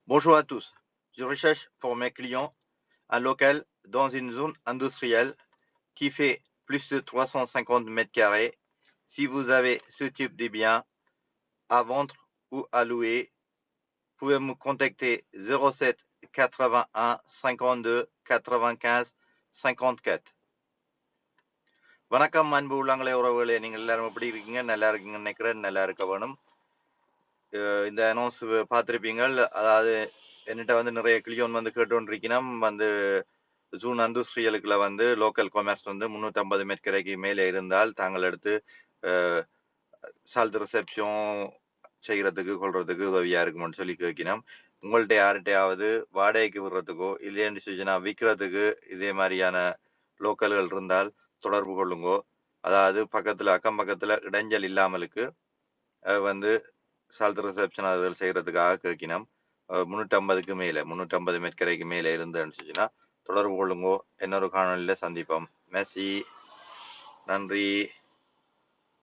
Bonjour à tous. Je recherche pour mes clients un local dans une zone industrielle qui fait plus de 350 mètres carrés. Si vous avez ce type de bien à vendre ou à louer, vous pouvez me contacter 07 81 52 95 54. வணக்கம் அன்பு உள்ளங்களே உறவுகளே, நீங்கள் எல்லாரும் எப்படி இருக்கீங்க? நல்லா இருக்கீங்கன்னு நினைக்கிறேன். நல்லா இருக்க வேணும். இந்த அனௌன்ஸ் பார்த்துருப்பீங்க. அதாவது என்கிட்ட வந்து நிறைய கிளியோன் வந்து கேட்டுருக்கணும். வந்து ஜூன் இண்டஸ்ட்ரியலுக்குள்ள வந்து லோக்கல் காமர்ஸ் வந்து 350 மெட்கரைக்கு மேலே இருந்தால் தாங்கள் எடுத்து சால்ட் ரிசப்ஷன் செய்கிறதுக்கு கொள்றதுக்கு உதவியா இருக்கும்னு சொல்லி கேட்கணும். உங்கள்ட்ட யார்கிட்டையாவது வாடகைக்கு விடுறதுக்கோ இல்லைன்னு சொல்லிச்சுன்னா விற்கிறதுக்கு இதே மாதிரியான லோக்கல்கள் இருந்தால் தொடர்பு கொள்ளுங்கோ. அதாவது பக்கத்துல அக்கம் பக்கத்துல இடைஞ்சல் இல்லாமலுக்கு வந்து சால்ட் ரிசப்ஷன் அதுகள் செய்யறதுக்காக கேட்கினோம். 350க்கு மேலே 350 மெட்கரைக்கு மேலே இருந்துன்னு சொல்லிச்சுன்னா தொடர்பு கொள்ளுங்கோ. இன்னொரு காணொலியில சந்திப்போம். மெர்சி, நன்றி.